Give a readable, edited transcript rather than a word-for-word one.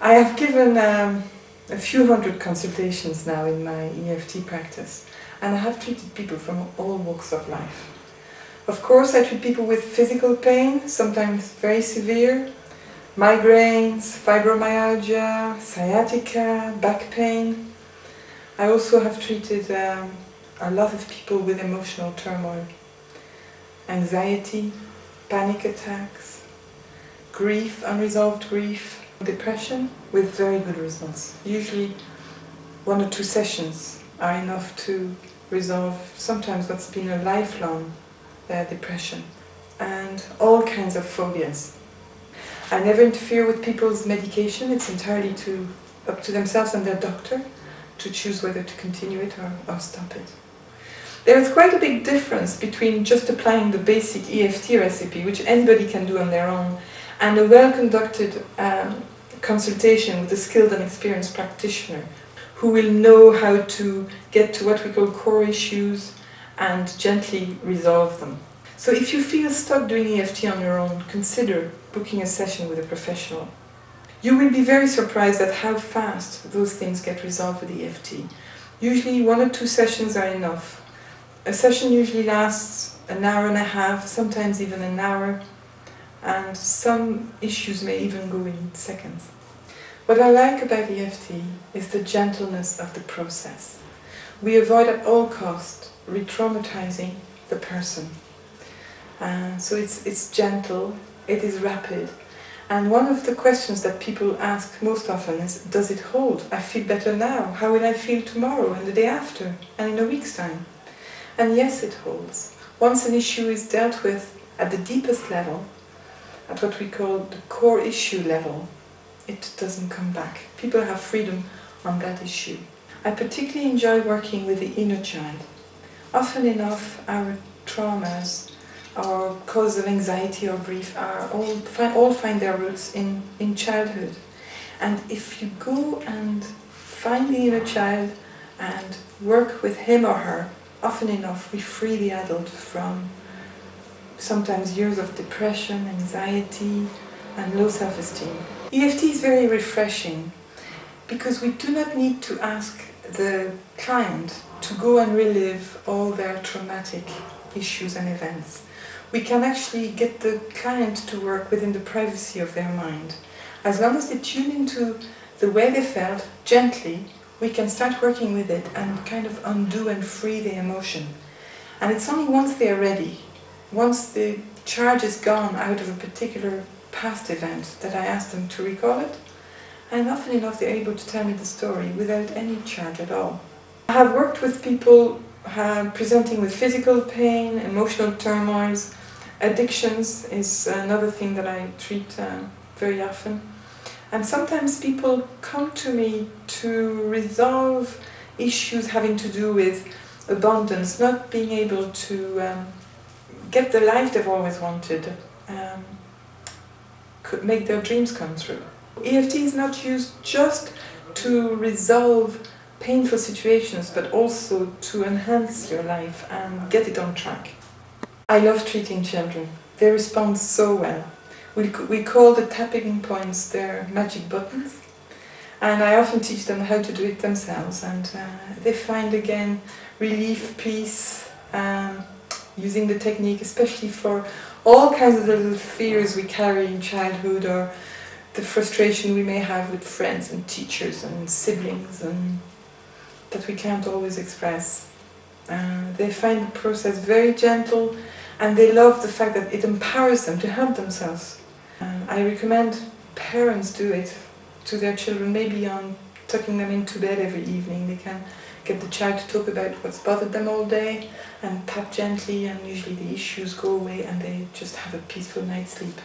I have given a few hundred consultations now in my EFT practice, and I have treated people from all walks of life. Of course, I treat people with physical pain, sometimes very severe, migraines, fibromyalgia, sciatica, back pain. I also have treated a lot of people with emotional turmoil, anxiety, panic attacks, grief, unresolved grief, depression, with very good results. Usually 1 or 2 sessions are enough to resolve sometimes what's been a lifelong depression, and all kinds of phobias. I never interfere with people's medication. It's entirely up to themselves and their doctor to choose whether to continue it or stop it. There is quite a big difference between just applying the basic EFT recipe, which anybody can do on their own, and a well-conducted consultation with a skilled and experienced practitioner who will know how to get to what we call core issues and gently resolve them. So if you feel stuck doing EFT on your own, consider booking a session with a professional. You will be very surprised at how fast those things get resolved with EFT. Usually 1 or 2 sessions are enough. A session usually lasts an hour and a half, sometimes even an hour, and some issues may even go in seconds. What I like about EFT is the gentleness of the process. We avoid at all costs re-traumatizing the person. So it's gentle, it is rapid, and one of the questions that people ask most often is, does it hold? I feel better now, how will I feel tomorrow and the day after and in a week's time? And yes, it holds. Once an issue is dealt with at the deepest level, at what we call the core issue level, it doesn't come back. People have freedom on that issue. I particularly enjoy working with the inner child. Often enough, our traumas, our causes of anxiety or grief all find their roots in childhood. And if you go and find the inner child and work with him or her, often enough we free the adult from sometimes years of depression, anxiety, and low self-esteem. EFT is very refreshing because we do not need to ask the client to go and relive all their traumatic issues and events. We can actually get the client to work within the privacy of their mind. As long as they tune into the way they felt, gently, we can start working with it and kind of undo and free the emotion. And it's only once they are ready, once the charge is gone out of a particular past event, that I ask them to recall it, and often enough they're able to tell me the story without any charge at all. I have worked with people presenting with physical pain, emotional turmoils, addictions is another thing that I treat very often. And sometimes people come to me to resolve issues having to do with abundance, not being able to get the life they've always wanted, could make their dreams come true. EFT is not used just to resolve painful situations, but also to enhance your life and get it on track. I love treating children. They respond so well. We call the tapping points their magic buttons, and I often teach them how to do it themselves, and they find again relief, peace, using the technique, especially for all kinds of little fears we carry in childhood, or the frustration we may have with friends and teachers and siblings and that we can't always express. They find the process very gentle, and they love the fact that it empowers them to help themselves. I recommend parents do it to their children, maybe on tucking them into bed every evening. They can get the child to talk about what's bothered them all day and tap gently, and usually the issues go away and they just have a peaceful night's sleep.